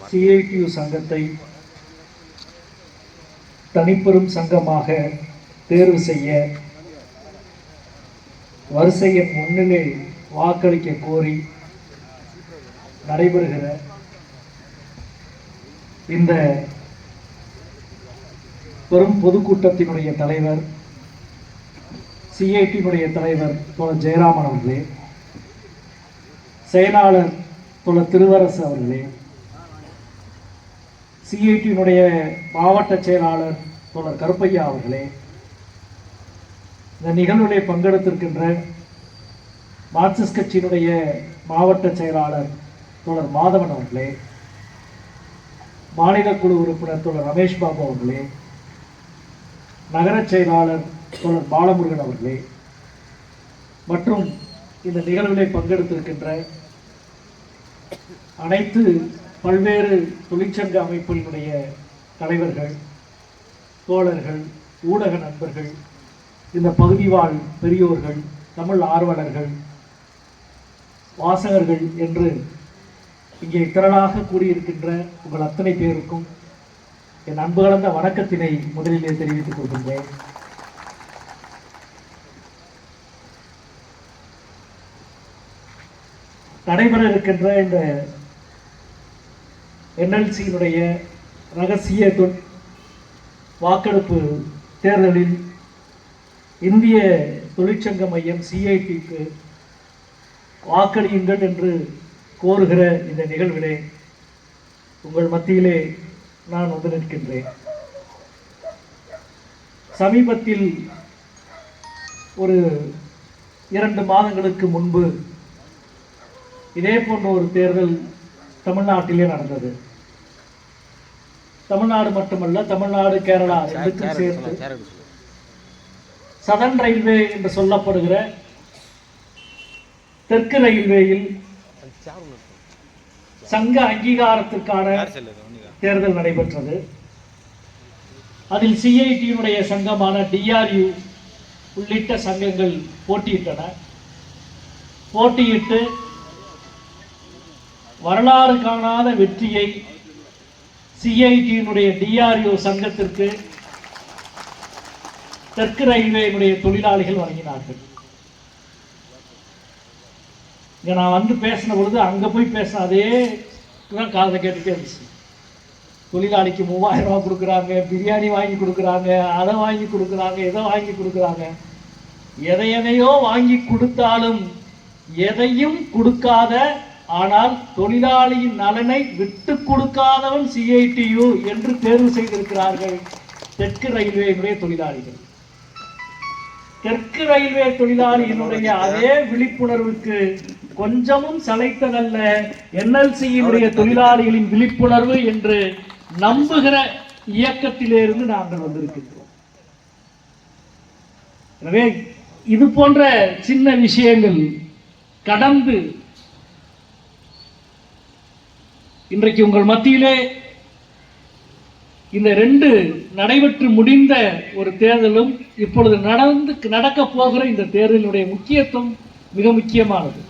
CITU சங்கத்தை தனிப்பெரும் சங்கமாக தேர்வு செய்ய வரிசை எண் 1 வாக்களிக்க கோரி நடைபெறுகிற இந்த பெரும் பொதுக்கூட்டத்தினுடைய தலைவர் சிஐடியினுடைய தலைவர் தோழர் ஜெயராமன் அவர்களே, செயலாளர் தோழர் திருவரசு அவர்களே, சிஐடியினுடைய மாவட்ட செயலாளர் தோழர் கருப்பையா அவர்களே, இந்த நிகழ்விலே பங்கெடுத்திருக்கின்ற மார்க்சிஸ்ட் கட்சியினுடைய மாவட்ட செயலாளர் தோழர் மாதவன் அவர்களே, மாநில குழு உறுப்பினர் தோழர் ரமேஷ் பாபு அவர்களே, நகர செயலாளர் தோழர் பாலமுருகன் அவர்களே மற்றும் இந்த நிகழ்விலே பங்கெடுத்திருக்கின்ற அனைத்து பல்வேறு தொழிற்சங்க அமைப்புகளுடைய தலைவர்கள், தோழர்கள், ஊடக நண்பர்கள், இந்த பகுதி வாழ் பெரியோர்கள், தமிழ் ஆர்வலர்கள், வாசகர்கள் என்று இங்கே திரளாக கூடியிருக்கின்ற உங்கள் அத்தனை பேருக்கும் என் அன்பு கலந்த வணக்கத்தினை முதலிலே தெரிவித்துக் கொள்கின்றேன். நடைபெற இருக்கின்ற இந்த என்எல்சியினுடைய ரகசிய வாக்கெடுப்பு தேர்தலில் இந்திய தொழிற்சங்க மையம் சிஐடிக்கு வாக்களியுங்கள் என்று கோருகிற இந்த நிகழ்விலே உங்கள் மத்தியிலே நான் வந்து நிற்கின்றேன். சமீபத்தில் ஒரு 2 மாதங்களுக்கு முன்பு இதே போன்ற ஒரு தேர்தல் தமிழ்நாட்டிலே நடந்தது. தமிழ்நாடு மட்டுமல்ல, தமிழ்நாடு, கேரளா ரெண்டுக்கும் சேர்த்து சதன் ரயில்வே என்று சொல்லப்படுகிற தெற்கு ரயில்வேயில் சங்க அங்கீகாரத்திற்கான தேர்தல் நடைபெற்றது. அதில் சிஐடியினுடைய சங்கமான டிஆர்யூ உள்ளிட்ட சங்கங்கள் போட்டியிட்டன. போட்டியிட்டு வரலாறு காணாத வெற்றியை சிஐடியினுடைய டிஆர்யூ சங்கத்திற்கு தெற்கு ரயில்வேயினுடைய தொழிலாளிகள் வழங்கினார்கள். இங்க நான் வந்து பேசின பொழுது அங்க போய் பேசின அதே தான் காதை கேட்டுட்டே இருந்துச்சு. தொழிலாளிக்கு 3000 ரூபாய் கொடுக்குறாங்க, பிரியாணி வாங்கி கொடுக்குறாங்க, அதை வாங்கி கொடுக்குறாங்க, எதை வாங்கி கொடுக்குறாங்க. எதையோ வாங்கி கொடுத்தாலும் எதையும் கொடுக்காத, ஆனால் தொழிலாளியின் நலனை விட்டு கொடுக்காதவன் சிஐடியு என்று தேர்வு செய்திருக்கிறார்கள் தெற்கு ரயில்வேயினுடைய தொழிலாளிகள். தெற்கு ரயில்வே தொழிலாளியினுடைய அதே விழிப்புணர்வுக்கு கொஞ்சமும் சளைத்ததல்ல என்எல்சியினுடைய தொழிலாளிகளின் விழிப்புணர்வு என்று நம்புகிற இயக்கத்திலிருந்து நாங்கள் வந்திருக்கின்றோம். எனவே இது போன்ற சின்ன விஷயங்கள் கடந்து இன்றைக்கு உங்கள் மத்தியிலே இந்த 2 நடைபெற்று முடிந்த ஒரு தேர்தலும் இப்பொழுது நடக்க போகிற இந்த தேர்தலினுடைய முக்கியத்துவம் மிக முக்கியமானது.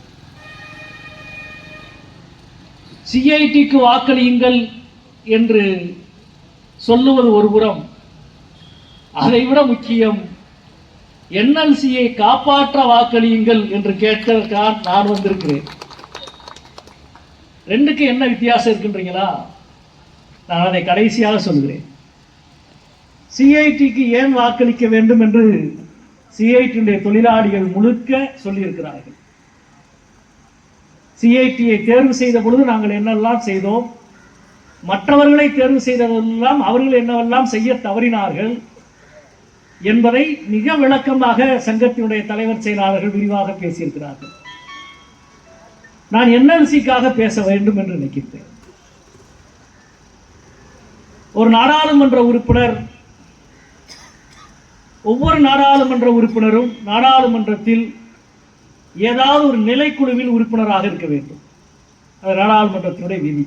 சிஐடிக்கு வாக்களியுங்கள் என்று சொல்லுவது ஒருபுறம், அதைவிட முக்கியம் என்எல்சியை காப்பாற்ற வாக்களியுங்கள் என்று கேட்க நான் வந்திருக்கிறேன். 2க்கு என்ன வித்தியாசம் இருக்குன்றீங்களா? நான் அதை கடைசியாக சொல்கிறேன். சிஐடிக்கு ஏன் வாக்களிக்க வேண்டும் என்று சிஐடியுடைய தொழிலாளிகள் முழுக்க சொல்லியிருக்கிறார்கள். சிஐடியை தேர்வு செய்த பொழுது நாங்கள் என்னெல்லாம் செய்தோம், மற்றவர்களை தேர்வு செய்ததெல்லாம் அவர்கள் என்னவெல்லாம் செய்ய தவறினார்கள் என்பதை மிக விளக்கமாக சங்கத்தினுடைய தலைவர் செயலாளர்கள் விரிவாக பேசியிருக்கிறார்கள். நான் என்எல்சிக்காக பேச வேண்டும் என்று நினைக்கிறேன். ஒரு நாடாளுமன்ற உறுப்பினர், ஒவ்வொரு நாடாளுமன்ற உறுப்பினரும் நாடாளுமன்றத்தில் ஏதாவது ஒரு நிலைக்குழுவில் உறுப்பினராக இருக்க வேண்டும். அது நாடாளுமன்றத்தினுடைய விதி.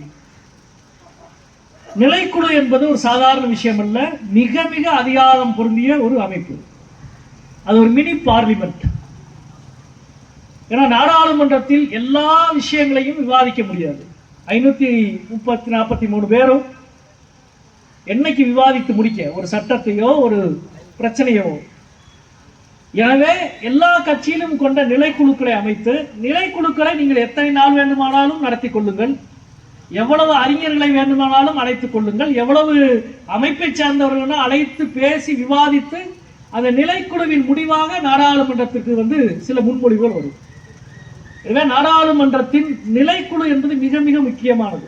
நிலைக்குழு என்பது ஒரு சாதாரண விஷயம் அல்ல, மிக மிக அதிகாரம் பொருந்திய ஒரு அமைப்பு. அது ஒரு மினி பார்லிமெண்ட். ஏன்னா நாடாளுமன்றத்தில் எல்லா விஷயங்களையும் விவாதிக்க முடியாது. 543 பேரும் என்னைக்கு விவாதித்து முடிக்க ஒரு சட்டத்தையோ ஒரு பிரச்சனையோ. எனவே எல்லா கட்சியிலும் கொண்ட நிலைக்குழுக்களை அமைத்து, நிலைக்குழுக்களை நீங்கள் எத்தனை நாள் வேண்டுமானாலும் நடத்தி கொள்ளுங்கள், எவ்வளவு அறிஞர்களை வேண்டுமானாலும் அழைத்துக் கொள்ளுங்கள், எவ்வளவு அமைப்பை சார்ந்தவர்கள் அழைத்து பேசி விவாதித்து அந்த நிலைக்குழுவின் முடிவாக நாடாளுமன்றத்திற்கு சில முன்மொழிவுகள் வரும். எனவே நாடாளுமன்றத்தின் நிலைக்குழு என்பது மிக மிக முக்கியமானது.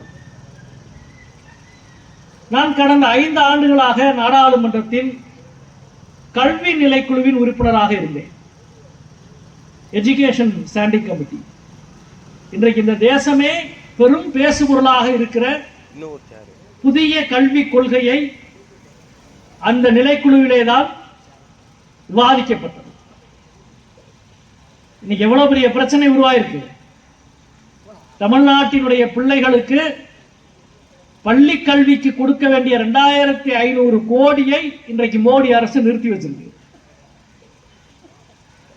நான் கடந்த 5 ஆண்டுகளாக நாடாளுமன்றத்தின் கல்வி நிலைக்குழுவின் உறுப்பினராக இருந்தேன். Education standing committee. இன்றைக்கு இந்த தேசமே பெரும் பேசுபொருளாக இருக்கிற புதிய கல்விக் கொள்கையை அந்த நிலைக்குழுவிலே தான் விவாதிக்கப்பட்டது. இன்னைக்கு எவ்வளவு பெரிய பிரச்சனை உருவாயிருக்கு. தமிழ்நாட்டினுடைய பிள்ளைகளுக்கு பள்ளி கல்விக்கு கொடுக்க வேண்டிய 2500 கோடியை இன்றைக்கு மோடி அரசு நிறுத்தி வச்சிருக்கு.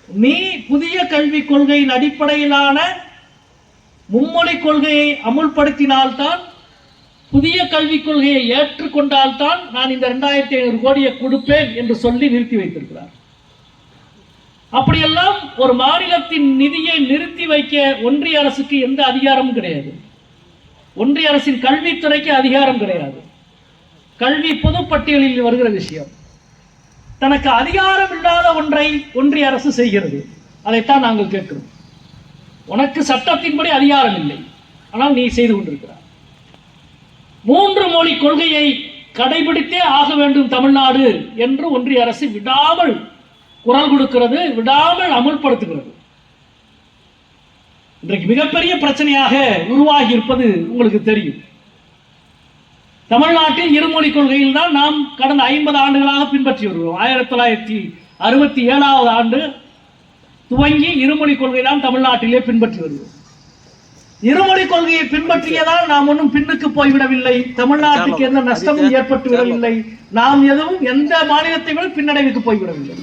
நீ புதிய கல்விக் கொள்கையின் அடிப்படையிலான மும்மொழி கொள்கையை அமுல்படுத்தினால்தான், புதிய கல்விக் கொள்கையை ஏற்றுக்கொண்டால்தான் நான் இந்த 2500 கோடியை கொடுப்பேன் என்று சொல்லி நிறுத்தி வைத்திருக்கிறார். அப்படியெல்லாம் ஒரு மாநிலத்தின் நிதியை நிறுத்தி வைக்க ஒன்றிய அரசுக்கு எந்த அதிகாரமும் கிடையாது. ஒன்றிய அரசின் கல்வித்துறைக்கு அதிகாரம் கிடையாது. கல்வி பொதுப்பட்டியலில் வருகிற விஷயம். தனக்கு அதிகாரம் இல்லாத ஒன்றை ஒன்றிய அரசு செய்கிறது. அதைத்தான் நாங்கள் கேட்கிறோம். உனக்கு சட்டத்தின்படி அதிகாரம் இல்லை, ஆனால் நீ செய்து கொண்டிருக்கிறார். 3 மொழி கொள்கையை கடைபிடித்தே ஆக வேண்டும் தமிழ்நாடு என்று ஒன்றிய அரசு விடாமல் குரல் கொடுக்கிறது, விடாமல் அமுல்படுத்துகிறது. இன்றைக்கு மிகப்பெரிய பிரச்சனையாக உருவாகி இருப்பது உங்களுக்கு தெரியும். தமிழ்நாட்டில் இருமொழி கொள்கையில் தான் நாம் கடந்த 50 ஆண்டுகளாக பின்பற்றி வருகிறோம். 1967 ஆண்டு துவங்கி இருமொழி கொள்கை தான் தமிழ்நாட்டிலே பின்பற்றி வருகிறோம். இருமொழி கொள்கையை பின்பற்றியதால் நாம் ஒன்றும் பின்னுக்கு போய்விடவில்லை. தமிழ்நாட்டுக்கு எந்த நஷ்டமும் ஏற்பட்டு விடவில்லை. நாம் எதுவும் எந்த மாநிலத்தை விட பின்னடைவுக்கு போய்விடவில்லை.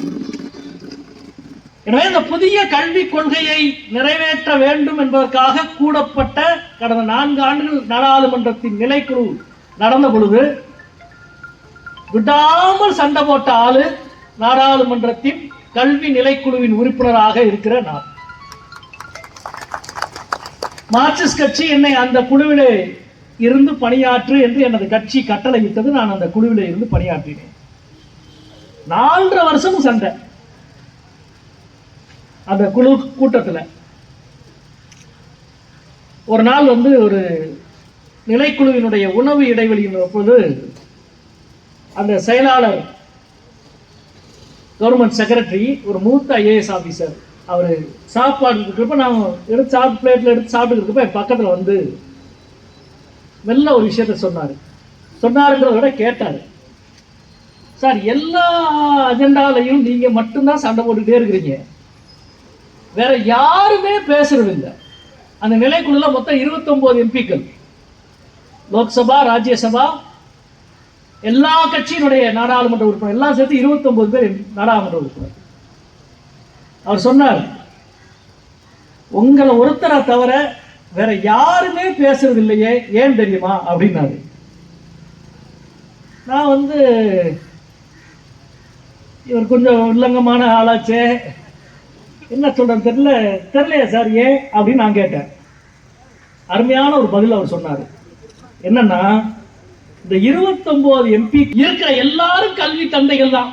எனவே இந்த புதிய கல்விக் கொள்கையை நிறைவேற்ற வேண்டும் என்பதற்காக கூடப்பட்ட கடந்த 4 ஆண்டுகள் நாடாளுமன்றத்தின் நிலைக்குழு நடந்த பொழுது விடாமல் சண்டை போட்ட ஆளு நாடாளுமன்றத்தின் கல்வி நிலைக்குழுவின் உறுப்பினராக இருக்கிற நான். மார்க்சிஸ்ட் கட்சி என்னை அந்த குழுவிலே இருந்து பணியாற்று என்று எனது கட்சி கட்டளையிட்டது. நான் அந்த குழுவிலே இருந்து பணியாற்றினேன். 4 வருஷம் சண்டை அந்த குழு கூட்டத்தில். ஒரு நாள் ஒரு நிலைக்குழுவினுடைய உணவு இடைவெளியின் போது அந்த செயலாளர், கவர்மெண்ட் செக்ரட்டரி, ஒரு மூத்த ஐஏஎஸ் ஆபீசர், அவர் சாப்பாடு இருக்கிறப்ப நான் பிளேட்ல எடுத்து சாப்பிட்டு இருக்கப்ப என் பக்கத்தில் மெல்ல ஒரு விஷயத்த சொன்னாருங்கிறத விட கேட்டாரு. சார், எல்லா அஜெண்டாலையும் நீங்க மட்டும்தான் சண்டை போட்டுக்கிட்டே இருக்கிறீங்க, வேற யாருமே பேசுறது இல்லை. அந்த நிலைக்குழுல மொத்தம் 29 எம்பிக்கள், லோக்சபா, ராஜ்யசபா, எல்லா கட்சியினுடைய நாடாளுமன்ற உறுப்பினர் எல்லாம் சேர்த்து 29 பேர் நாடாளுமன்ற உறுப்பினர். அவர் சொன்னார், உங்களை ஒருத்தரை தவிர வேற யாருமே பேசுறது இல்லையே, ஏன் தெரியுமா அப்படின்னாரு. நான் இவர் கொஞ்சம் உள்ளங்கமான ஆளாச்சே, என்ன சொல்றது தெரியலையா சார், ஏன் அப்படின்னு நான் கேட்டேன். அருமையான ஒரு பதில் அவர் சொன்னார். என்னன்னா, இந்த 29 எம்பி இருக்கிற எல்லாரும் கல்வி தந்தைகள் தான்.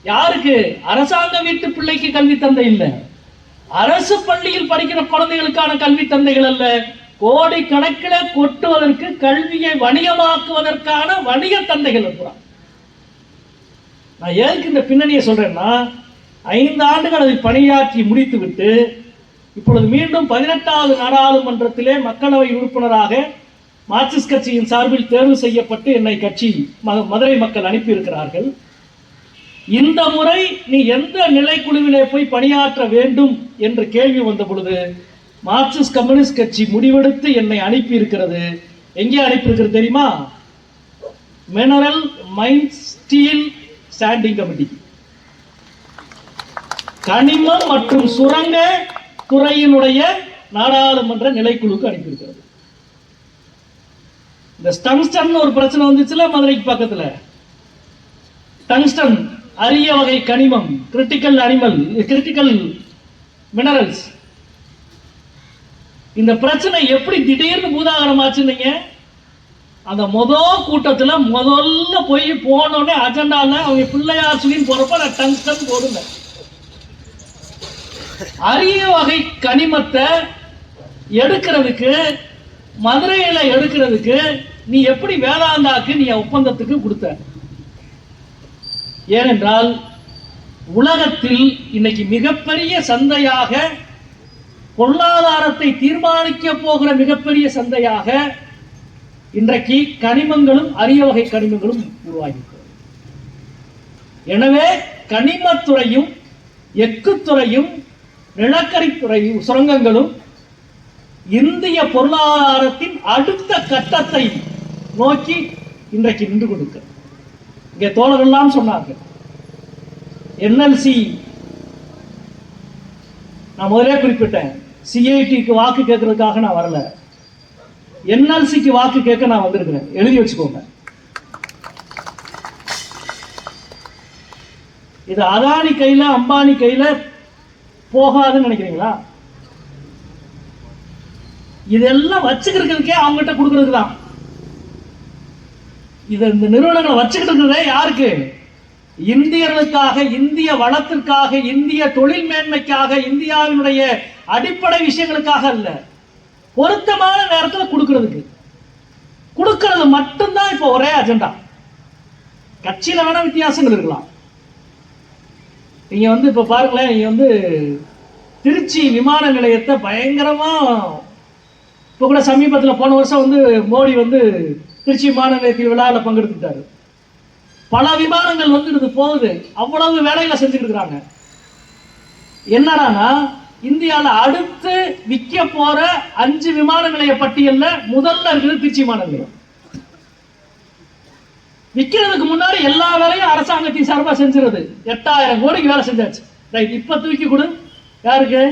யாருக்கு? அரசாங்க வீட்டு பிள்ளைக்கு கல்வி தந்தை இல்ல, அரசு பள்ளியில் படிக்கிற குழந்தைகளுக்கான கல்வி தந்தைகள் அல்ல, கோடி கணக்கில் கொட்டுவதற்கு, கல்வியை வணிகமாக்குவதற்கான வணிக தந்தைகள் இருக்கிறார். நான் ஏற்கு இந்த பின்னணியை சொல்றேன்னா, 5 ஆண்டுகள் அதை பணியாற்றி முடித்துவிட்டு இப்பொழுது மீண்டும் 18வது நாடாளுமன்றத்திலே மக்களவை உறுப்பினராக மார்க்சிஸ்ட் கட்சியின் சார்பில் தேர்வு செய்யப்பட்டு என்னை கட்சி மதுரை மக்கள் அனுப்பியிருக்கிறார்கள். இந்த முறை நீ எந்த நிலைக்குழுவிலே போய் பணியாற்ற வேண்டும் என்று கேள்வி வந்த பொழுது மார்க்சிஸ்ட் கம்யூனிஸ்ட் கட்சி முடிவெடுத்து என்னை அனுப்பி இருக்கிறது. எங்கே அனுப்பியிருக்கிறது தெரியுமா? Mineral mines steel standing committee, கனிமம் மற்றும் சுரங்க துறையினுடைய நாடாளுமன்ற நிலைக்குழுக்கு அனுப்பியிருக்கிறது. இந்த டங்ஸ்டன் ஒரு பிரச்சனை வந்துச்சுல மதுரைக்கு பக்கத்துல. டங்ஸ்டன் அரிய வகை கனிமம், கிரிட்டிக்கல் மினரல்ஸ். இந்த பிரச்சனை எப்படி திடீர்னு பூதாகரமாச்சுன்னீங்க? அந்த கூட்டத்தில் முதல்ல போய் போனோடனே அஜெண்டால அவங்க பிள்ளையார் சொல்லின்னு போறப்ப நான் டங்ஸ்டன் போடுங்க. அரிய வகை கனிமத்தை எடுக்கிறதுக்கு, மதுரையில எடுக்கிறதுக்கு நீ எப்படி வேதாந்தாக்கு நீ ஒப்பந்தத்துக்கு கொடுத்த? ஏனென்றால் உலகத்தில் இன்னைக்கு மிகப்பெரிய சந்தையாக, பொருளாதாரத்தை தீர்மானிக்க போகிற மிகப்பெரிய சந்தையாக இன்றைக்கு கனிமங்களும் அரிய வகை கனிமங்களும் உருவாகியிருக்கிறது. எனவே கனிமத்துறையும் எக்குத்துறையும் நிலக்கரித்துறையும் சுரங்கங்களும் இந்திய பொருளாதாரத்தின் அடுத்த கட்டத்தை நோக்கி இன்றைக்கு நின்று கொடுக்க. இங்கே தோழர்கள்லாம் சொன்னார்கள், என்எல்சி நான் முதலே குறிப்பிட்டேன், சிஐடிக்கு வாக்கு கேட்கறதுக்காக நான் வரல, என்எல்சிக்கு வாக்கு கேட்க நான் வந்திருக்கிறேன். எழுதி வச்சுக்கோங்க. இது அதானி கையில அம்பானி கையில போகாதுன்னு நினைக்கிறீங்களா? இதெல்லாம் வச்சுக்கிறதுக்கே அவங்ககிட்ட கொடுக்கறதுக்கு தான். இந்த நிறுவனங்களை வச்சுக்கிட்டு இருக்கிறதே யாருக்கு? இந்தியர்களுக்காக, இந்திய வளத்திற்காக, இந்திய தொழில் மேன்மைக்காக, இந்தியாவினுடைய அடிப்படை விஷயங்களுக்காக அல்ல, பொருத்தமான நேரத்தில் கொடுக்கிறது மட்டும்தான் இப்ப ஒரே அஜெண்டா. கட்சியில வேணா வித்தியாசங்கள் இருக்கலாம். நீங்க இப்ப பாருங்களேன், நீங்க திருச்சி விமான நிலையத்தை பயங்கரமா, இப்ப கூட சமீபத்தில் போன வருஷம் மோடி திருச்சி விமான நிலையத்தில் விழாவில் பங்கெடுத்துட்டாரு. பல விமானங்கள் இது போகுது, அவ்வளவு வேலைகளை செஞ்சுட்டு இருக்காங்க. என்னடானா, இந்தியாவில் அடுத்து விற்க போற 5 விமான நிலைய பட்டியல்ல முதல்ல இருக்குது திருச்சி விமான நிலையம். விற்கிறதுக்கு முன்னாடி எல்லா வேலையும் அரசாங்கத்தின் சார்பா செஞ்சிருது. 8000 கோடிக்கு வேலை செஞ்சாச்சு. ரைட், இப்ப தூக்கி கொடு. யாருக்கு?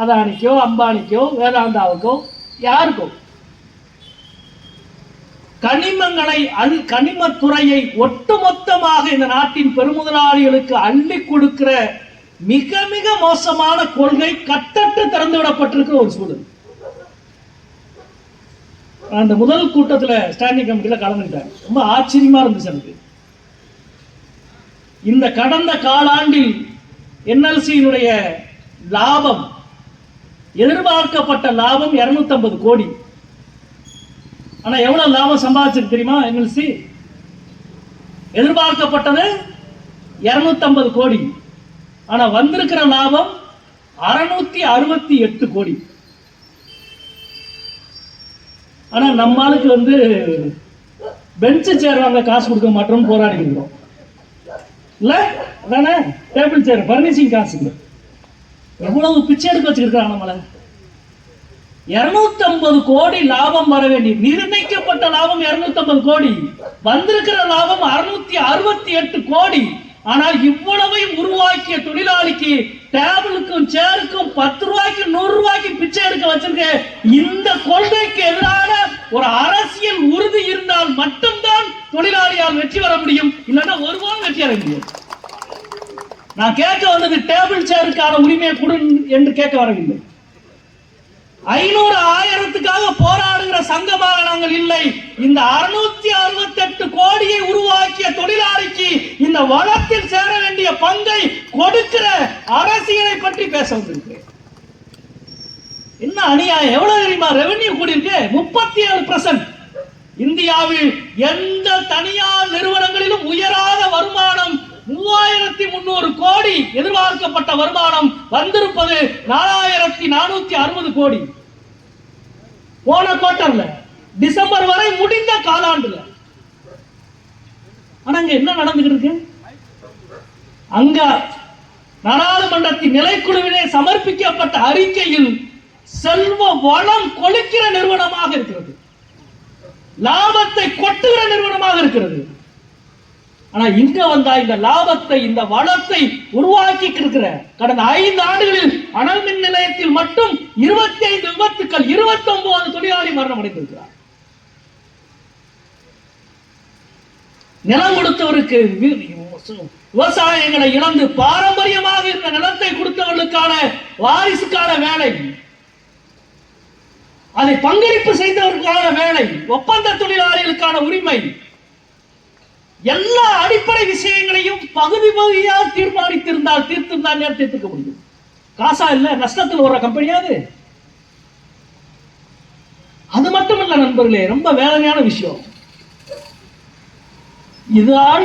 அதானிக்கோ, அம்பானிக்கோ, வேதாந்தாவுக்கோ, யாருக்கோ? கனிமத்துறையை ஒட்டுமொத்தமாக இந்த நாட்டின் பெருமுதலாளிகளுக்கு அள்ளி கொடுக்கிற மிக மிக மோசமான கொள்கை கட்டட்டு திறந்து விடப்பட்டிருக்கிற ஒரு சூழல். அந்த முதல் கூட்டத்தில் ஸ்டாண்டிங் கமிட்டியில கலந்துட்டாங்க. ரொம்ப ஆச்சரியமா இருந்துச்சு எனக்கு. இந்த கடந்த காலாண்டில் என்எல்சியினுடைய லாபம், எதிர்பார்க்கப்பட்ட லாபம் 250 கோடி. ஆனா எவ்வளவு லாபம் சம்பாதிச்சிருக்கு தெரியுமா? என்எல்சி எதிர்பார்க்கப்பட்டது 250 கோடி. ஆனா வந்திருக்கிற லாபம் 668 கோடி. ஆனா நம்மளுக்கு பெஞ்சு சேர் வாங்க காசு கொடுக்க மாட்டோம் போராடி இருக்கிறோம். இல்ல அதானே? டேபிள் சேர் பர்னிசிங் காசு எவ்வளவு பிச்சை எடுக்க வச்சிருக்காங்க நம்மள. 250 கோடி லாபம் வர வேண்டிய, நிர்ணயிக்கப்பட்ட லாபம் 250 கோடி, வந்திருக்கிற லாபம் 668 கோடி. ஆனால் இவ்வளவையும் உருவாக்கிய தொழிலாளிக்கு டேபிளுக்கும் சேருக்கும் 10 ரூபாய்க்கு 100 ரூபாய்க்கு பிச்சை எடுக்க வச்சிருக்க இந்த கொள்கைக்கு எதிரான ஒரு அரசியல் உறுதி இருந்தால் மட்டும்தான் தொழிலாளியால் வெற்றி வர முடியும். இல்லைன்னா ஒருவரும் வெற்றி அடைய முடியும். நான் கேட்க வந்தது டேபிள் சேருக்கான உரிமையை கொடு என்று கேட்க வரவில்லை. 500 1000த்துக்காக போராடுகிற சங்கமாக நாங்கள் இல்லை. இந்த 668 கோடியை உருவாக்கிய தொழிலாளிக்கு இந்த வளத்தில் சேர வேண்டிய பங்கை கொடுக்கிற அரசியலை பற்றி பேச வந்திருக்கிறேன். என்ன அநியாயம்! எவ்வளவு தெரியுமா ரெவென்யூ கூடியிருக்கு? 37%. இந்தியாவில் எந்த தனியார் நிறுவனங்களிலும் உயராத வருமானம் 3300 கோடி. எதிர்பார்க்கப்பட்ட வருமானம் வந்திருப்பது 4460 கோடி. போன குவார்டர்ல, டிசம்பர் வரை முடிந்த காலாண்டுல. ஆனா அங்க என்ன நடந்துகிட்டு இருக்கு? அங்க நாடாளுமன்றத்தின் நிலைக்குழுவிலே சமர்ப்பிக்கப்பட்ட அறிக்கையில் செல்வ வளம் கொளிக்கிற நிறுவனமாக இருக்கிறது, லாபத்தை கொட்டுகிற நிறுவனமாக இருக்கிறது. ஆனா இங்க வந்தா இந்த லாபத்தை, இந்த வளத்தை உருவாக்கி இருக்கிற கடந்த 5 ஆண்டுகளில் அனல் மின் நிலையத்தில் மட்டும் 25 விபத்துக்கள், 29 தொழிலாளி மரணம் அடைந்திருக்கிறார். நிலம் கொடுத்தவருக்கு விவசாயங்களை இழந்து பாரம்பரியமாக இந்த நிலத்தை கொடுத்தவர்களுக்கான வாரிசுக்கான வேலை, அதை பங்களிப்பு செய்தவர்களுக்கான வேலை, ஒப்பந்த தொழிலாளிகளுக்கான உரிமை, எல்லா அடிப்படை விஷயங்களையும் பகுதி பகுதியாக தீர்மானித்திருந்தால் தீர்த்திருக்க முடியும். காசா இல்ல, நஷ்டத்தில் வர்ற கம்பெனியாது. அது மட்டும் இல்ல நண்பர்களே, ரொம்ப வேதனையான விஷயம். இதுதான்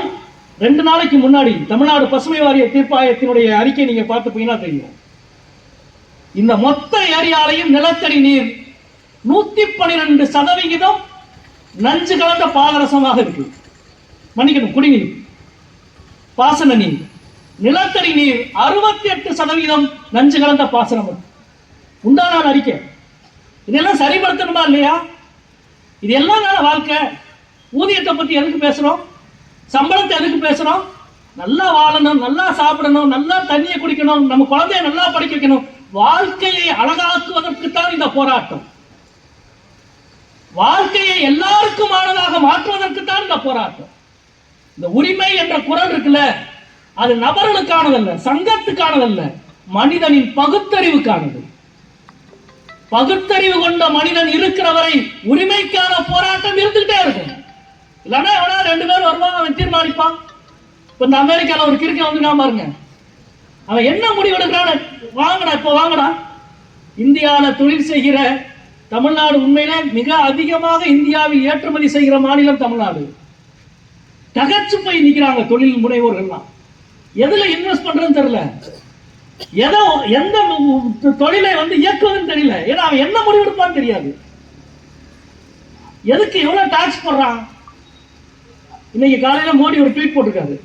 2 நாளைக்கு முன்னாடி தமிழ்நாடு பசுமை வாரிய தீர்ப்பாயத்தினுடைய அறிக்கை நீங்க பார்த்துப்பீங்கன்னா தெரியும். இந்த மொத்த ஏரியாலையும் நிலத்தடி நீர் 112% நஞ்சு கலந்த பாதரசமாக இருக்கு. மன்னிக்கணும், குடிநீர், பாசன நீர். நிலத்தடி நீர் 68% நஞ்சு கலந்த பாசனம். உண்டான அறிக்கை. இதெல்லாம் சரிபடுத்தணுமா இல்லையா? இது எல்லாம் வாழ்க்கை. ஊதியத்தை பத்தி எதுக்கு பேசுறோம்? சம்பளத்தை எதுக்கு பேசுறோம்? நல்லா வாழணும், நல்லா சாப்பிடணும், நல்லா தண்ணியை குடிக்கணும், நம்ம குழந்தைய நல்லா படிக்க வைக்கணும். வாழ்க்கையை அழகாக்குவதற்கு தான் இந்த போராட்டம். வாழ்க்கையை எல்லாருக்குமானதாக மாற்றுவதற்கு தான் இந்த போராட்டம். இந்த உரிமை என்ற குரல் இருக்குல்ல, அது நபர்களுக்கானதல்ல, சங்கத்துக்கானதல்ல, மனிதனின் பகுத்தறிவுக்கானது. பகுத்தறிவு கொண்ட மனிதன் இருக்கிற வரை உரிமைக்கான போராட்டம் இருந்துகிட்டே இருக்கும். இல்லைன்னா எவனா 2 பேர் வருவான், அவன் தீர்மானிப்பான். இப்ப இந்த அமெரிக்கால ஒரு கிறுக்க வந்துருக்கான் பாருங்க, அவன் என்ன முடிவு எடுக்கிறான்? வாங்கடா, இப்ப வாங்கடா. இந்தியாவில் தொழில் செய்கிற தமிழ்நாடு உண்மையில மிக அதிகமாக இந்தியாவில் ஏற்றுமதி செய்கிற மாநிலம் தமிழ்நாடு. தகச்சு போய் நிக்கிறாங்க தொழில் முனைவோர்கள்லாம். எதுல இன்வெஸ்ட் பண்றதுன்னு தெரியல, எந்த தொழிலை இயக்குவதுன்னு தெரியல. ஏன்னா அவன் என்ன முடிவு எடுப்பான்னு தெரியாது. எதுக்கு எவ்வளவு டாக்ஸ் போடுறான்? இன்னைக்கு காலையில மோடி ஒரு ட்வீட் போட்டிருக்காரு,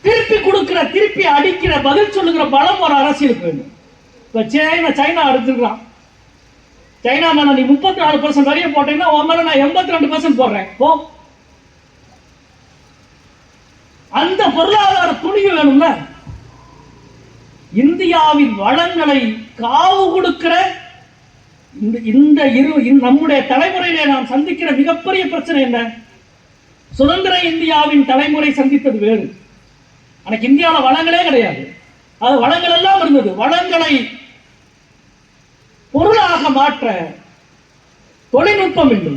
திருப்பி கொடுக்கிற, திருப்பி அடிக்கிற, பதில் சொல்லுகிற பலம் ஒரு அரசியலுக்கு வேணும். இப்ப சைனா அடுத்துருக்கான். சைனா மேல நீ 34% வரிய போட்டீங்கன்னா உன் மேல நான் 82% போடுறேன். அந்த பொருளாதார துணிவு வேணும்ல. இந்தியாவின் வளங்களை காவு கொடுக்கிற நம்முடைய தலைமுறையிலே நாம் சந்திக்கிற மிகப்பெரிய பிரச்சனை என்ன? சுதந்திர இந்தியாவின் தலைமுறை சந்தித்தது வேறு. அன்னைக்கு இந்தியாவில் வளங்களே கிடையாது. அது வளங்கள் எல்லாம் இருந்தது. வளங்களை பொருளாக மாற்ற தொழில்நுட்பம் இல்லை.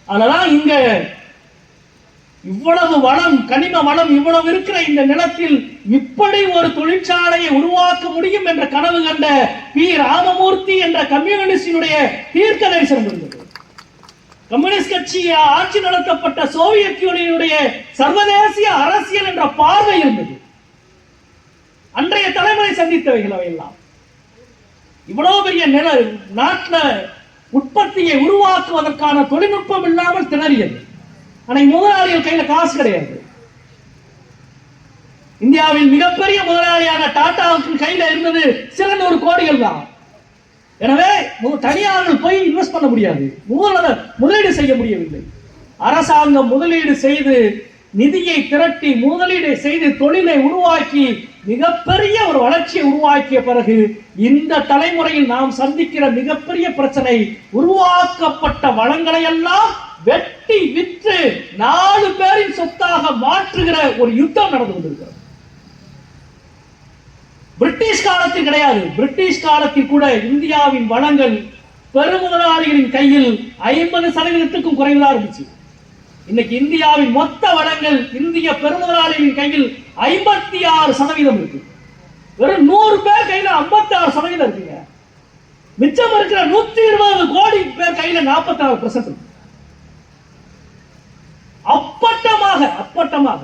அதனால இங்க இவ்வளவு வளம், கனிம வளம் இவ்வளவு இருக்கிற இந்த நிலத்தில் இப்படி ஒரு தொழிற்சாலையை உருவாக்க முடியும் என்ற கனவு கண்ட பி. ராமமூர்த்தி என்ற கம்யூனிஸ்டினுடைய தீர்க்க தரிசனம் இருந்தது. கம்யூனிஸ்ட் கட்சி ஆட்சி நடத்தப்பட்ட சோவியத் யூனியனுடைய சர்வதேச அரசியல் என்ற பார்வை இருந்தது. அன்றைய தலைமுறை சந்தித்தவைகள் அவையெல்லாம். இவ்வளவு பெரிய நாட்டில் உற்பத்தியை உருவாக்குவதற்கான தொழில்நுட்பம் இல்லாமல் திணறியது. ஆனால் முதலாளிகள் கையில காசு கிடையாது. இந்தியாவின் மிகப்பெரிய முதலாளியான டாடாவுக்கு கையில இருந்தது சில 100 கோடிகள் தான். எனவே தனியார்கள் போய் இன்வெஸ்ட் பண்ண முடியாது, முதலீடு செய்ய முடியவில்லை. அரசாங்கம் முதலீடு செய்து நிதியை திரட்டி முதலீடு செய்து தொழிலை உருவாக்கி மிகப்பெரிய ஒரு வளர்ச்சியை உருவாக்கிய பிறகு இந்த தலைமுறையில் நாம் சந்திக்கிற மிகப்பெரிய பிரச்சனை, உருவாக்கப்பட்ட வளங்களை எல்லாம் வெட்டி விற்று 4 பேரின் சொத்தாக மாற்றுகிற ஒரு யுத்தம் நடந்து கொண்டிருக்கிறது. பிரிட்டிஷ் காலத்தில் கிடையாது. பிரிட்டிஷ் காலத்தில் கூட இந்தியாவின் வளங்கள் பெருமுதலாளிகளின் கையில் 50%க்கும் குறைவா இருந்துச்சு. இன்னைக்கு இந்தியாவின் மொத்த வளங்கள் இந்திய பெருமுதலாளிகளின் கையில் 56% இருக்கு. வெறும் 100 பேர் கையில 56% இருக்குங்க. மிச்சம் இருக்கிற 120 கோடி பேர் கையில 46% இருக்கு. அப்பட்டமாக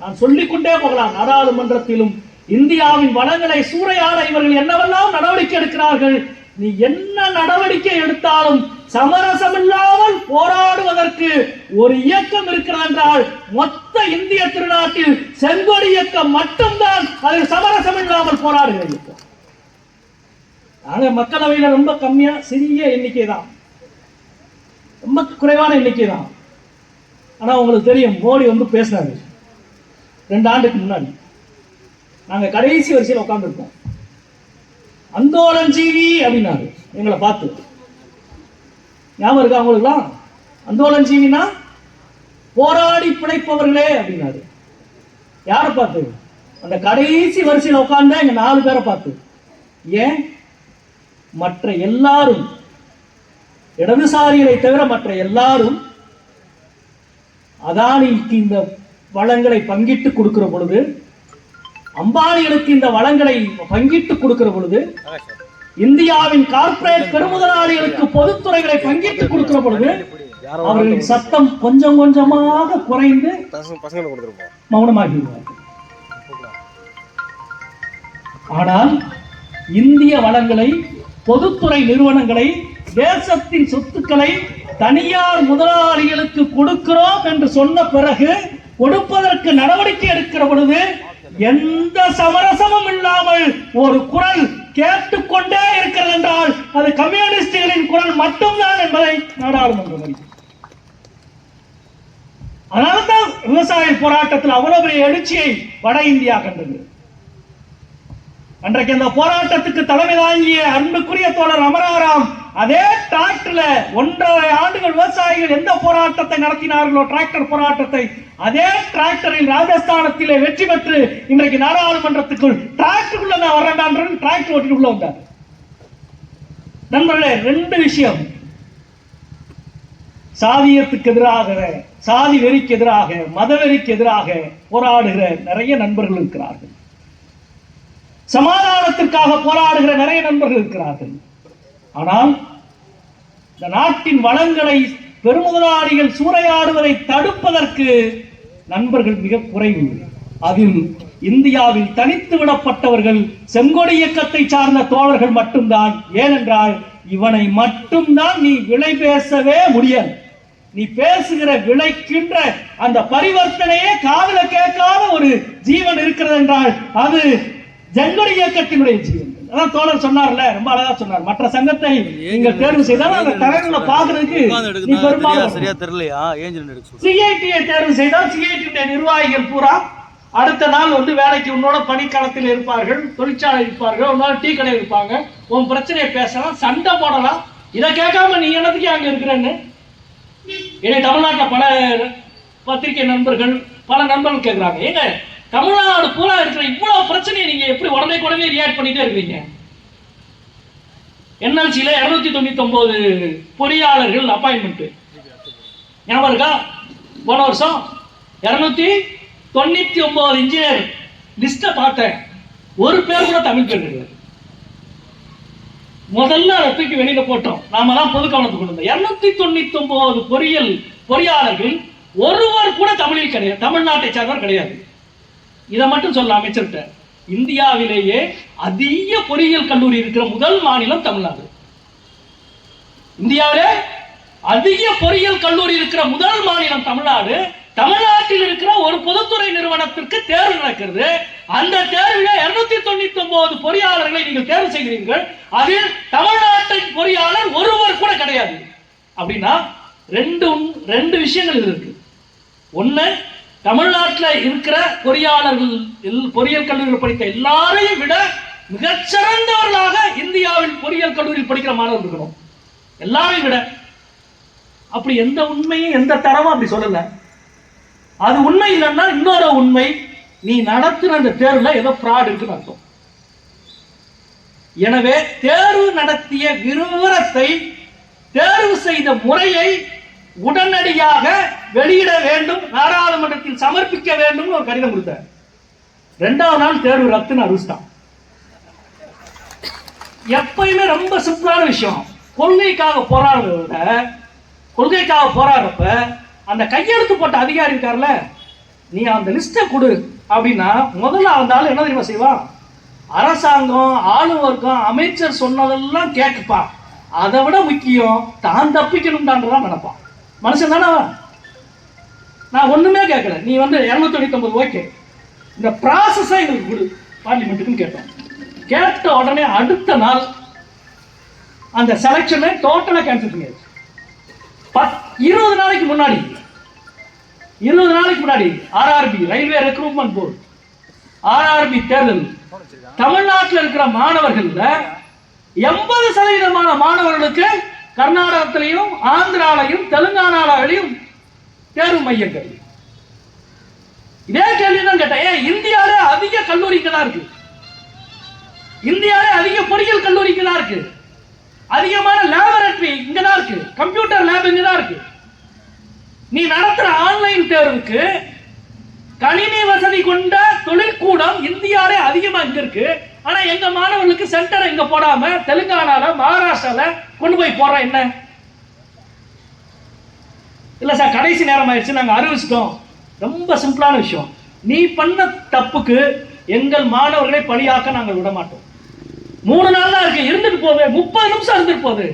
நான் சொல்லிக்கொண்டே போகலாம். நாடாளுமன்றத்திலும் இந்தியாவின் வளங்களை சூறையாட இவர்கள் என்னவெல்லாம் நடவடிக்கை எடுக்கிறார்கள். நீ என்ன நடவடிக்கை எடுத்தாலும் சமரசம் இல்லாமல் போராடுவதற்கு ஒரு இயக்கம் இருக்கிறது என்றால் மொத்த இந்திய திருநாட்டில் செங்கோடி இயக்கம் மட்டும்தான் அதில் சமரசம் இல்லாமல் போராடுகிறது. நாங்க மக்களவையில் ரொம்ப கம்மியா, சிறிய எண்ணிக்கை தான், ரொம்ப குறைவான எண்ணிக்கை தான். ஆனா உங்களுக்கு தெரியும், மோடி பேசினாரு 2 ஆண்டுக்கு முன்னாடி. நாங்க கடைசி வரிசையில் உட்கார்ந்துருக்கோம். அந்தோலன் ஜீவி அப்படின்னாரு எங்களை பார்த்து. ஞாபகம் இருக்கா அவங்களுக்குலாம்? அந்தோலன் ஜீவினா போராடி பிழைப்பவர்களே அப்படின்னாரு. யாரை பார்த்து? அந்த கடைசி வரிசையில் உட்கார்ந்த எங்க 4 பேரை பார்த்து. ஏன்? மற்ற எல்லாரும், இடதுசாரிகளை தவிர மற்ற எல்லாரும் அதானிக்கு இந்த வளங்களை பங்கிட்டு கொடுக்கிற பொழுது, அம்பானிகளுக்கு இந்த வளங்களை பங்கிட்டு கொடுக்கிற பொழுது, இந்தியாவின் கார்ப்பரேட் பெருமுதலாளிகளுக்கு பொதுத்துறைகளை பங்கிட்டு கொடுக்கிற பொழுது அவர்களின் சத்தம் கொஞ்சம் கொஞ்சமாக குறைந்து மௌனமாகிவிடுவார்கள். ஆனால் இந்திய வளங்களை, பொதுத்துறை நிறுவனங்களை, தேசத்தின் சொத்துக்களை தனியார் முதலாளிகளுக்கு கொடுக்கிறோம் என்று சொன்ன பிறகு கொடுப்பதற்கு நடவடிக்கை எடுக்கிற பொழுது எந்த சமரசமும் இல்லாமல் ஒரு குரல் கேட்டுக்கொண்டே இருக்கிறது என்றால் அது கம்யூனிஸ்டுகளின் குரல் மட்டும்தான் என்பதை நாடாளுமன்றம். அதனால்தான் விவசாய போராட்டத்தில் அவ்வளவு பெரிய எழுச்சியை வட இந்தியா கண்டது. அன்றைக்கு அந்த போராட்டத்துக்கு தலைமை தாங்கிய அன்புக்குரிய தோழர் அமராராம் அதே டிராக்டர்ல 1.5 ஆண்டுகள் விவசாயிகள் எந்த போராட்டத்தை நடத்தினார்களோ, டிராக்டர் போராட்டத்தை, அதே டிராக்டரில் ராஜஸ்தானத்திலே வெற்றி பெற்று இன்றைக்கு நாடாளுமன்றத்துக்குள் டிராக்டருக்குள்ள நான் வரேன் டிராக்டர் ஓட்டிட்டு உள்ள வந்தார். நண்பர்களே, 2 விஷயம். சாதியத்துக்கு எதிராக, சாதி வெறிக்கு எதிராக, மதவெறிக்கு எதிராக போராடுகிற நிறைய நண்பர்கள் இருக்கிறார்கள். சமாதானத்திற்காக போராடுகிற நிறைய நண்பர்கள் இருக்கிறார்கள். ஆனால் இந்த நாட்டின் வளங்களை பெருமுதலாளிகள் சூறையாடுவதை தடுப்பதற்கு நண்பர்கள் மிக குறைவு. அதில் இந்தியாவில் தனித்து விடப்பட்டவர்கள் செங்கொடி இயக்கத்தை சார்ந்த தோழர்கள் மட்டும்தான். ஏனென்றால் இவனை மட்டும்தான் நீ விலை பேசவே முடியாது. நீ பேசுகிற விளைக்கின்ற அந்த பரிவர்த்தனையே காதுல கேட்காத ஒரு ஜீவன் இருக்கிறது என்றால் அது செங்கொடி இயக்கத்தினுடைய ஜீவன். அதான் தோழர் சொன்னார்ல, ரொம்ப அழகா சொன்னார். மற்ற சங்கத்தை நீங்கள் தேர்வு செய்தால் அந்த தலைவர்களை பாக்குறதுக்கு நீ பெரும்பாலும் சரியா தெரியலையா, சிஐடியை தேர்வு செய்தால் சிஐடி நிர்வாகிகள் பூரா அடுத்த நாள் வந்து வேலைக்கு உன்னோட பணிக்காலத்தில் இருப்பார்கள், தொழிற்சாலை இருப்பார்கள், உன்னோட டீ கடை இருப்பாங்க. உன் பிரச்சனையை பேசலாம், சண்டை போடலாம். இதை கேட்காம நீ என்னதுக்கு அங்க இருக்கிறேன்னு என்னை தமிழ்நாட்டில் பல பத்திரிகை நண்பர்கள், பல நண்பர்கள் கேட்கிறாங்க. ஏங்க தமிழ்நாடு பூரா இருக்கிற இவ்வளவு பிரச்சனையை நீங்க எப்படி உடனே ரியாக்ட் பண்ணிட்டே இருக்கிறீங்க? என்எல்சியில 299 பொறியாளர்கள் அப்பாயின்மெண்ட் ஞாபகம் இருக்கா? போன வருஷம் 299 இன்ஜினியர் லிஸ்ட பார்த்தேன். ஒரு பேர் கூட தமிழ் பேர். முதல்ல அதை தூக்கி வெளியில போட்டோம். நாம தான் பொது கவனத்துக்கு கொண்டு வந்தோம். 299 பொறியாளர்கள் ஒருவர் கூட தமிழில் கிடையாது, தமிழ்நாட்டை சார்ந்தவர் கிடையாது. இதை மட்டும் சொல்ல அமைச்சர்கிட்ட, இந்தியாவிலேயே அதிக பொறியியல் கல்லூரி இருக்கிற முதல் மாநிலம் தமிழ்நாடு. இந்தியாவிலே அதிக பொறியியல் கல்லூரி இருக்கிற முதல் மாநிலம் தமிழ்நாடு. தமிழ்நாட்டில் இருக்கிற ஒரு பொதுத்துறை நிறுவனத்திற்கு தேர்வு நடக்கிறது. அந்த தேர்வில் 299 பொறியாளர்களை நீங்கள் தேர்வு செய்கிறீர்கள். அதில் தமிழ்நாட்டின் பொறியாளர் ஒருவர் கூட கிடையாது. அப்படின்னா ரெண்டு விஷயங்கள் இருக்கு. ஒண்ணு, தமிழ்நாட்டில் இருக்கிற பொறியாளர்கள், பொறியியல் கல்லூரியில் படித்த எல்லாரையும் விட மிகச்சிறந்தவர்களாக இந்தியாவில் பொறியியல் கல்லூரியில் படிக்கிற மாணவர்கள் இருக்கணும், எல்லாரையும் விட. அப்படி எந்த உண்மையும் எந்த தரமும் அப்படி சொல்லல. அது உண்மை இல்லைன்னா இன்னொரு உண்மை, நீ நடத்துற அந்த தேர்வுல ஏதோ ஃப்ராட் இருக்குன்னு அர்த்தம். எனவே தேர்வு நடத்திய விவரத்தை, தேர்வு செய்த முறையை உடனடியாக வெளியிட வேண்டும், நாடாளுமன்றத்தில் சமர்ப்பிக்க வேண்டும் ஒரு கடிதம் கொடுத்தார். 2வது நாள் தேர்வு ரத்துன்னு அறிவிச்சிட்டான். எப்பயுமே ரொம்ப சிம்பிளான விஷயம். கொள்கைக்காக போராடுறத விட, கொள்கைக்காக போராடுறப்ப அந்த கையெழுத்து போட்ட அதிகாரி இருக்கார்ல, நீ அந்த லிஸ்ட்டை கொடு அப்படின்னா முதல்ல அந்த ஆள் என்ன தெரியுமா செய்வான்? அரசாங்கம், ஆளுவர்க்கம், அமைச்சர் சொன்னதெல்லாம் கேட்கப்பான். அதை விட முக்கியம் தான் தப்பிக்கணும்டான்றதான் நினைப்பான். மனுஷன் தானே. நான் ஒண்ணுமே கேட்கல, நீ வந்து 299 ஓகே, இந்த ப்ராசஸை எங்களுக்கு கொடு பார்லிமெண்ட்டுக்குன்னு கேட்டோம். கேட்ட உடனே அடுத்த நாள் அந்த செலக்ஷனை டோட்டலா கேன்சல் பண்ணியாச்சு. 20 நாளைக்கு முன்னாடி RRB, railway recruitment board, RRB தேர்தல் தமிழ்நாட்டில் இருக்கிற மாணவர்கள் 80% மாணவர்களுக்கு கர்நாடகத்திலையும் ஆந்திராலையும் தெலுங்கானாலையும் தேர்வு மையங்கள். இதே கேள்விதான் கேட்டேன். இந்தியாவிலே அதிக கல்லூரிக்கு தான் இருக்கு, இந்தியாவிலே அதிக பொறியியல் கல்லூரிக்கு தான் இருக்கு, அதிகமான லேபரட்டரி இங்கதான் இருக்கு, கம்ப்யூட்டர் லேப் இங்கதான் இருக்கு. நீ நடத்துற ஆன்லைன் தேர்வுக்கு கணினி வசதி கொண்ட தொழிற்கூடம் இந்தியாவிலே அதிகமா இங்க இருக்கு. ஆனா எங்க மாணவர்களுக்கு சென்டர் எங்க போடாம தெலுங்கானால மகாராஷ்டிரால கொண்டு போய் போற என்ன? இல்ல சார் கடைசி நேரம் ஆயிடுச்சு நாங்க அறிவிச்சிட்டோம். ரொம்ப சிம்பிளான விஷயம். நீ பண்ண தப்புக்கு எங்கள் மாணவர்களை பழியாக்க நாங்கள் விட மாட்டோம். 3 நாள் தான் இருக்கு, இருந்துட்டு போவே, 30 நிமிஷம் இருந்துட்டு போகுது.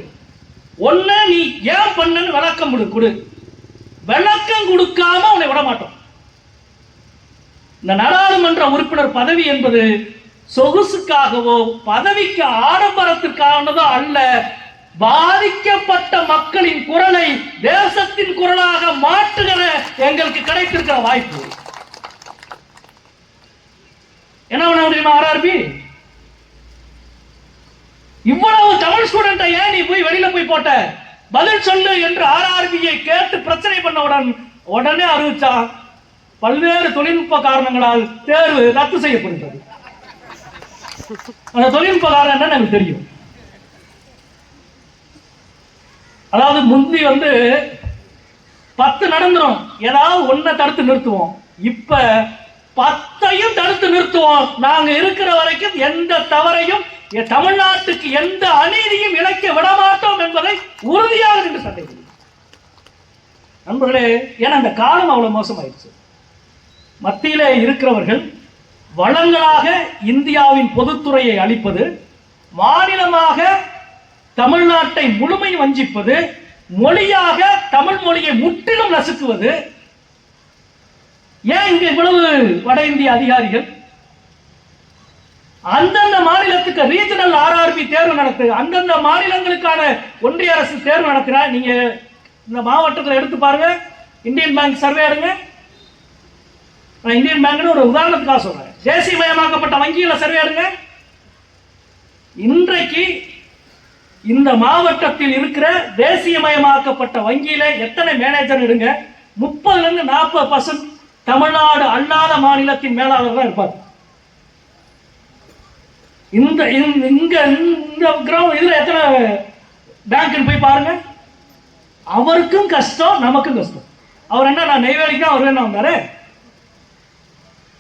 ஒண்ணு நீ ஏன் பண்ணு விளக்கம் கொடு, விளக்கம் கொடுக்காம உன்னை விட மாட்டோம். இந்த நாடாளுமன்ற உறுப்பினர் பதவி என்பது சொகுசுக்காகவோ பதவிக்கு ஆடம்பரத்திற்கானதோ அல்ல. பாதிக்கப்பட்ட மக்களின் குரலை தேசத்தின் குரலாக மாற்றுகிற எங்களுக்கு கிடைத்திருக்கிற வாய்ப்பு. என்ன பண்ண முடியுமா? ஆர்ஆர்பி இவ்வளவு தமிழ் ஸ்டூடெண்ட் ஏன் நீ போய் வெளியில போய் போட்ட? பதில் சொல்லு என்று ஆர்ஆர்பியை கேட்டு பிரச்சனை பண்ணவுடன் உடனே அறிவிச்சா பல்வேறு தொழில்நுட்ப காரணங்களால் தேர்வு ரத்து செய்யப்படுகிறது. அந்த தொழில்நுட்ப காரணம் என்ன எனக்கு தெரியும். அதாவது முந்தி 10 நடந்துரும், ஏதாவது ஒன்ன தடுத்து நிறுத்துவோம். இப்ப 10ஐயும் தடுத்து நிறுத்துவோம். நாங்க இருக்கிற வரைக்கும் எந்த தவறையும் தமிழ்நாட்டுக்கு எந்த அநீதியும் இழைக்க விட மாட்டோம் என்பதை உறுதியாக நின்று சட்டை நண்பர்களே. ஏன்னா இந்த காலம் அவ்வளவு மோசமாயிடுச்சு. மத்தியிலே இருக்கிறவர்கள் வளங்களாக இந்தியாவின் பொதுத்துறையை அளிப்பது, மாநிலமாக தமிழ்நாட்டை முழுமை வஞ்சிப்பது, மொழியாக தமிழ் மொழியை முற்றிலும் நசுக்குவது. ஏன் இங்க இவ்வளவு வட இந்திய அதிகாரிகள்? அந்தந்த மாநிலத்துக்கு ரீஜனல் ஆர்ஆர்பி தேர்வு நடத்து, அந்தந்த மாநிலங்களுக்கான ஒன்றிய அரசு தேர்வு நடத்துற. நீங்க இந்த மாவட்டத்தில் எடுத்து பாருங்க, இந்தியன் பேங்க் சர்வே எடுங்க. நான் இந்தியன் பேங்க் ஒரு உதாரணத்துக்காக சொல்றேன். தேசியமயமாக்கப்பட்ட வங்கியில சர்வே எடுங்க. இன்றைக்கு இந்த மாவட்டத்தில் இருக்கிற தேசியமயமாக்கப்பட்ட வங்கியில எத்தனை மேனேஜர் எடுங்க, 30-40% தமிழ்நாடு அல்லாத மாநிலத்தின் மேலாளர் தான் இருப்பார். இந்த இதுல எத்தனை பேங்க் போய் பாருங்க. அவருக்கும் கஷ்டம், நமக்கும் கஷ்டம். அவர் என்ன, நான் நெய்வேலிக்கு அவர் என்ன வந்தாரு?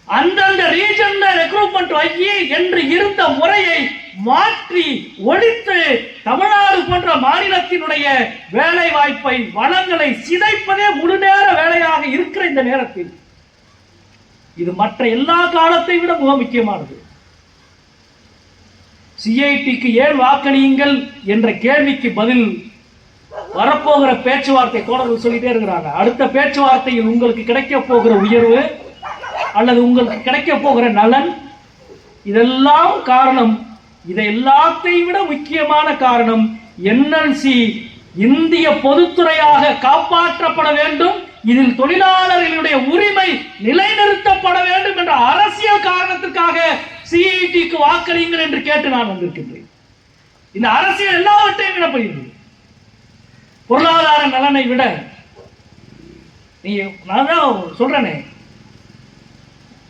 அந்தந்த ரீஜன்ல ரெக்ரூட்மெண்ட் வங்கி என்று இருந்த முறையை மாற்றி ஒழித்து தமிழ்நாடு போன்ற மாநிலத்தினுடைய வேலை வாய்ப்பை வளங்களை சிதைப்பதே முழு நேர வேலையாக இருக்கிற இந்த நேரத்தில் இது மற்ற எல்லா காலத்தை விட மிக முக்கியமானது. சிஐடிக்கு ஏன் வாக்களியுங்கள் என்ற கேள்விக்கு பதில் வரப்போகிற பேச்சுவார்த்தை தோழர்கள் சொல்லிட்டே இருக்கிறாங்க. அடுத்த பேச்சுவார்த்தையில் உங்களுக்கு கிடைக்க போகிற உயர்வு அல்லது உங்களுக்கு கிடைக்க போகிற நலன், இதெல்லாம் காரணம். இதை எல்லாத்தையும் விட முக்கியமான காரணம் என்எல்சி இந்திய பொதுத்துறையாக காப்பாற்றப்பட வேண்டும், இதில் தொழிலாளர்களுடைய உரிமை நிலைநிறுத்தப்பட வேண்டும் என்ற அரசியல் காரணத்திற்காக சிஐடிக்கு வாக்களியுங்கள் என்று கேட்டு நான் வந்திருக்கின்றேன். இந்த அரசியல் எல்லாவற்றையும் விடப்படுகிறது. பொருளாதார நலனை விட நான் தான் சொல்றேனே,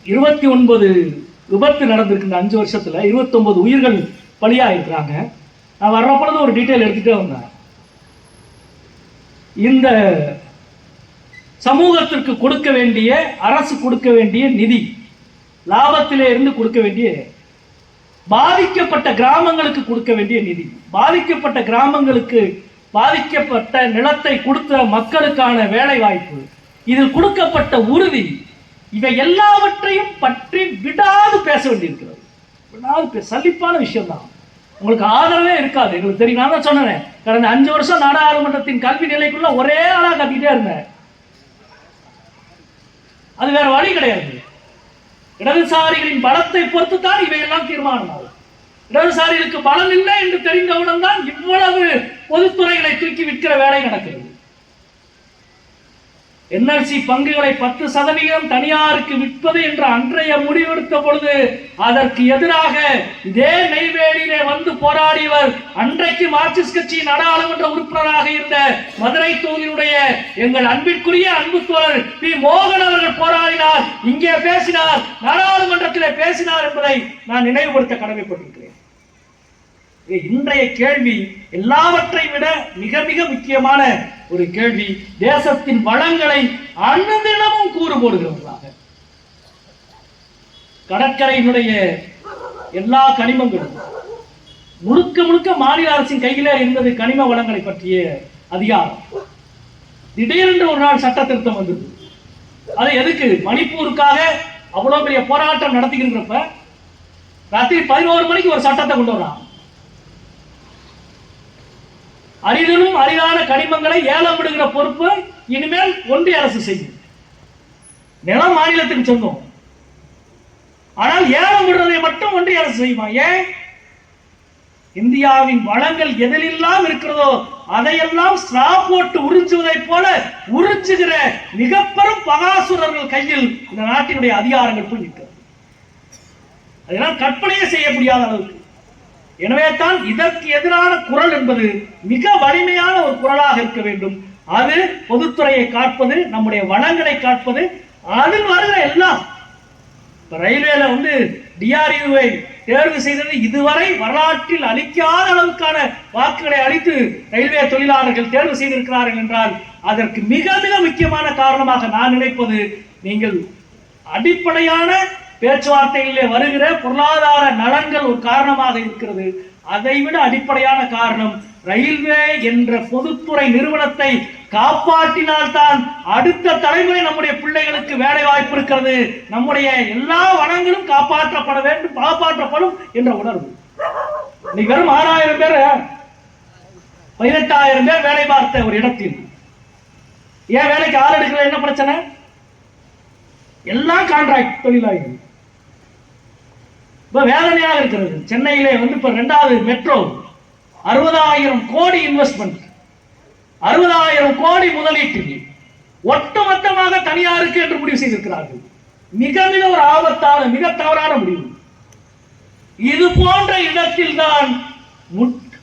29 விபத்து நடந்திருக்கு இந்த 5 வருஷத்துல. 29 உயிர்கள் பலியா இருக்கிறாங்க. நான் வர்ற பொழுது ஒரு டீட்டெயில் எடுத்துட்டே வந்தேன். இந்த சமூகத்திற்கு கொடுக்க வேண்டிய, அரசு கொடுக்க வேண்டிய நிதி, லாபத்திலே இருந்து கொடுக்க வேண்டிய, பாதிக்கப்பட்ட கிராமங்களுக்கு கொடுக்க வேண்டிய நிதி, பாதிக்கப்பட்ட கிராமங்களுக்கு பாதிக்கப்பட்ட நிலத்தை கொடுத்த மக்களுக்கான வேலை வாய்ப்பு, இதில் கொடுக்கப்பட்ட உறுதி, இவை எல்லாவற்றையும் பற்றி விடாது பேச வேண்டியிருக்கிறது. விடாது சலிப்பான விஷயம் தான். உங்களுக்கு ஆதரவே இருக்காது, எங்களுக்கு தெரியும். நான் தான் சொன்னேன், கடந்த 5 வருஷம் நாடாளுமன்றத்தின் கல்வி நிலைக்குள்ள ஒரே ஆளா கட்டிட்டே இருந்தேன். அது வேற வழி கிடையாது. இடதுசாரிகளின் பலத்தை பொறுத்து தான் இவையெல்லாம் தீர்மானம் ஆகும். இடதுசாரிகளுக்கு பலம் இல்லை என்று தெரிந்தவுடன் தான் இவ்வளவு பொதுத்துறைகளை தூக்கி விற்கிற வேலை நடக்கிறது. NLC பங்குகளை 10% தனியாருக்கு விற்பது என்ற அன்றைய முடிவெடுத்த பொழுது அதற்கு எதிராக இதே நெய்வேலியிலே வந்து போராடியவர் அன்றைக்கு மார்க்சிஸ்ட் கட்சி நாடாளுமன்ற உறுப்பினராக இருந்த மதுரை தொகுதியினுடைய எங்கள் அன்பிற்குரிய அன்பு தோழர் பி. மோகன் அவர்கள் போராடினார், இங்கே பேசினார், நாடாளுமன்றத்திலே பேசினார் என்பதை நான் நினைவுபடுத்த கடமைப்பட்டிருக்கிறேன். இன்றைய கேள்வி எல்லாவற்றை விட மிக மிக முக்கியமான ஒரு கேள்வி, தேசத்தின் வளங்களை அனுதினமும் கூறு போடுகிறவர்களாக கடற்கரையினுடைய எல்லா கனிமங்களும் முழுக்க முழுக்க மாநில அரசின் கையிலே இருந்தது. கனிம வளங்களை பற்றிய அதிகாரம் திடீரென்று ஒரு நாள் சட்ட திருத்தம் வந்தது. அது எதுக்கு? மணிப்பூருக்காக அவ்வளவு பெரிய போராட்டம் நடத்திக்கிறப்ப ராத்திரி 11 மணிக்கு ஒரு சட்டத்தை கொண்டு வர்றான். அரிதிலும் அரிதான கனிமங்களை ஏலம் விடுகிற பொறுப்பு இனிமேல் ஒன்றிய அரசு செய்யும். நிலம் மாநிலத்துக்கு சொந்தம், ஆனால் ஏலம் விடுறதை மட்டும் ஒன்றிய அரசு செய்யுமா? ஏன்? இந்தியாவின் வளங்கள் எதிலெல்லாம் இருக்கிறதோ அதையெல்லாம் ஸ்ட்ரா போட்டு உறிஞ்சுவதை போல உறிஞ்சுகிற மிக பெரும் பகாசுரர்கள் கையில் இந்த நாட்டினுடைய அதிகாரங்கள் போய் நிற்கிறது. அதெல்லாம் கற்பனையே செய்ய முடியாத அளவுக்கு. எனவே தான் இதற்கு எதிரான குரல் என்பது மிக வலிமையான ஒரு குரலாக இருக்க வேண்டும். அது பொதுத்துறையை காப்பது, நம்முடைய வளங்களை காப்பது, அதில் வருகிற எல்லாம். ரயில்வேல வந்து DRUவை தேர்வு செய்தது இதுவரை வரலாற்றில் அளிக்காத அளவுக்கான வாக்குகளை அளித்து ரயில்வே தொழிலாளர்கள் தேர்வு செய்திருக்கிறார்கள் என்றால் அதற்கு மிக மிக முக்கியமான காரணமாக நான் நினைப்பது, நீங்கள் அடிப்படையான பேச்சுவார்த்தைகளிலே வருகிற பொருளாதார நலன்கள் ஒரு காரணமாக இருக்கிறது. அதைவிட அடிப்படையான காரணம், ரயில்வே என்ற பொதுத்துறை நிறுவனத்தை காப்பாற்றினால்தான் அடுத்த தலைமுறை நம்முடைய பிள்ளைகளுக்கு வேலை வாய்ப்பு இருக்கிறது, நம்முடைய எல்லா வளங்களும் காப்பாற்றப்பட வேண்டும், காப்பாற்றப்படும் என்ற உணர்வு. இன்னைக்கு வெறும் 6000 பேர் 18,000 பேர் வேலை பார்த்த ஒரு இடத்தில் ஏன் வேலைக்கு ஆள் எடுக்கல? என்ன பிரச்சனை? எல்லாம் கான்ட்ராக்ட் தொழிலாளர்கள். இப்ப வேதனையாக இருக்கிறது. சென்னையிலே வந்து இப்ப 2வது மெட்ரோ 60,000 கோடி இன்வெஸ்ட்மெண்ட், 60,000 கோடி முதலீட்டில் ஒட்டுமொத்தமாக தனியாருக்கு என்று முடிவு செய்திருக்கிறார்கள். மிக மிக ஒரு ஆபத்தான, மிக தவறான முடிவு. இது போன்ற இடத்தில் தான்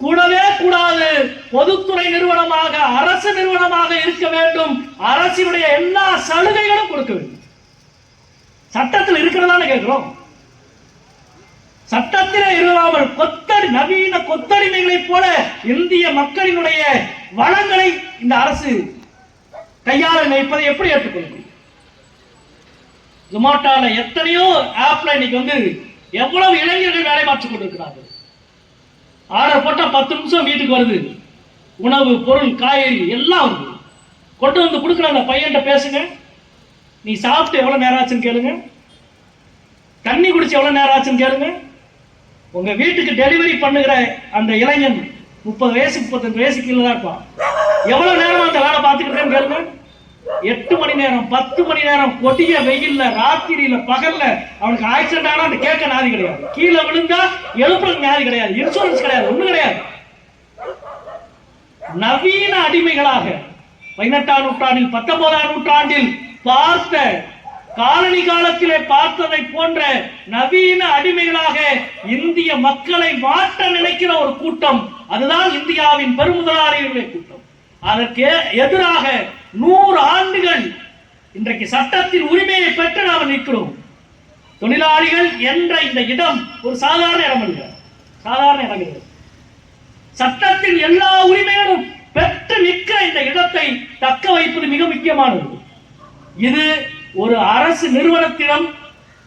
கூடவே கூடாது. பொதுத்துறை நிறுவனமாக, அரசு நிறுவனமாக இருக்க வேண்டும். அரசினுடைய எல்லா சலுகைகளும் கொடுக்க வேண்டும். சட்டத்தில் இருக்கிறதான கேட்கிறோம். சட்டத்திலே இல்லாமல் கொத்தடி, நவீன கொத்தடிமைகளைப் போல இந்திய மக்களினுடைய வளங்களை இந்த அரசு கையாள நினைப்பதை எப்படி ஏற்றுக்கொள்ள முடியும்? ஜொமேட்டோல எத்தனையோ ஆப்ல இன்னைக்கு வந்து எவ்வளவு இளைஞர்கள் வேலை மாற்றிக் கொண்டிருக்கிறார்கள். ஆர்டர் போட்டா 10 நிமிஷம் வீட்டுக்கு வருது. உணவு, பொருள், காய்கறி எல்லாம் வருது. கொண்டு வந்து கொடுக்குற அந்த பையன்கிட்ட பேசுங்க, நீ சாப்பிட்டு எவ்வளவு நேரம் ஆச்சுன்னு கேளுங்க, தண்ணி குடிச்சு எவ்வளவு நேரம் ஆச்சுன்னு கேளுங்க. உங்க வீட்டுக்கு டெலிவரி பண்ணுகிற அந்த இளைஞன் 30 வயசு 35 வயசு கீழே தான் இருப்பான். எவ்வளவு நேரம் அந்த வேலை பார்த்துக்கிட்டேன்னு கேளுங்க. 8 மணி நேரம் 10 மணி நேரம் கொடிய வெயில்ல, ராத்திரியில, பகல்ல அவனுக்கு ஆக்சிடென்ட் ஆனா அந்த கேட்க நாதி கிடையாது, கீழே விழுந்தா எழுப்புறதுக்கு நாதி கிடையாது, இன்சூரன்ஸ் கிடையாது, ஒண்ணு கிடையாது. நவீன அடிமைகளாக 18ஆம் நூற்றாண்டில் 19ஆம் நூற்றாண்டில் பார்த்த, காலனி காலத்திலே பார்த்ததை போன்ற நவீன அடிமைகளாக இந்திய மக்களை மாற்ற நினைக்கிற ஒரு கூட்டம், அதுதான் இந்தியாவின் பெருமுதலாளிகளுடைய கூட்டம். அதற்கு எதிராக 100 ஆண்டுகள் இன்றைக்கு சட்டத்தின் உரிமையை பெற்று நாம் நிற்கிறோம். தொழிலாளிகள் என்ற இந்த இடம் ஒரு சாதாரண இடம் அல்ல, சாதாரண இடம். சட்டத்தின் எல்லா உரிமைகளும் பெற்று நிற்கிற இந்த இடத்தை தக்க வைப்பது மிக முக்கியமானது. இது ஒரு அரசு நிறுவனத்திடம்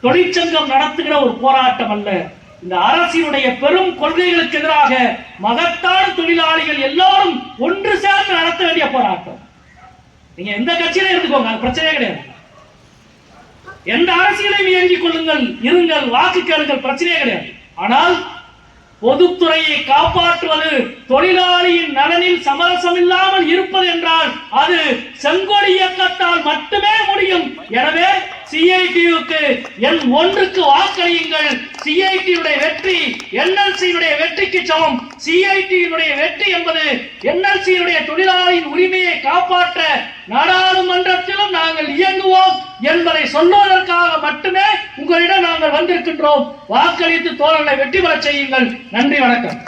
தொழிற்சங்கம் நடத்துகிற ஒரு போராட்டம் அல்ல. இந்த அரசினுடைய பெரும் கொள்கைகளுக்கு எதிராக மகத்தான தொழிலாளிகள் எல்லாரும் ஒன்று சேர்ந்து நடத்த வேண்டிய போராட்டம். நீங்க எந்த கட்சியில இருந்துக்கோங்க, அது பிரச்சனையே கிடையாது. எந்த அரசியலையும் இயங்கிக் கொள்ளுங்கள், இருங்கள், வாக்கு கேளுங்கள், பிரச்சனையே கிடையாது. ஆனால் பொதுத்துறையை காப்பாற்றுவது, தொழிலாளியின் நலனில் சமரசம் இல்லாமல் இருப்பது என்றால் அது செங்கொடி இயக்கத்தால் மட்டுமே முடியும். எனவே சிஐடியுக்கு எண் 1க்கு வாக்களியுங்கள். சிஐடியுடைய வெற்றி என்எல்சியுடைய வெற்றிக்கு சமம். சிஐடியுடைய வெற்றி என்பது என்எல்சியுடைய தொழிலாளரின் உரிமையை காப்பாற்ற நாடாளுமன்றத்திலும் நாங்கள் இயங்குவோம் என்பதை சொல்வதற்காக மட்டுமே உங்களிடம் நாங்கள் வந்திருக்கின்றோம். வாக்களித்து தோழர்களை வெற்றி பெற செய்யுங்கள். நன்றி, வணக்கம்.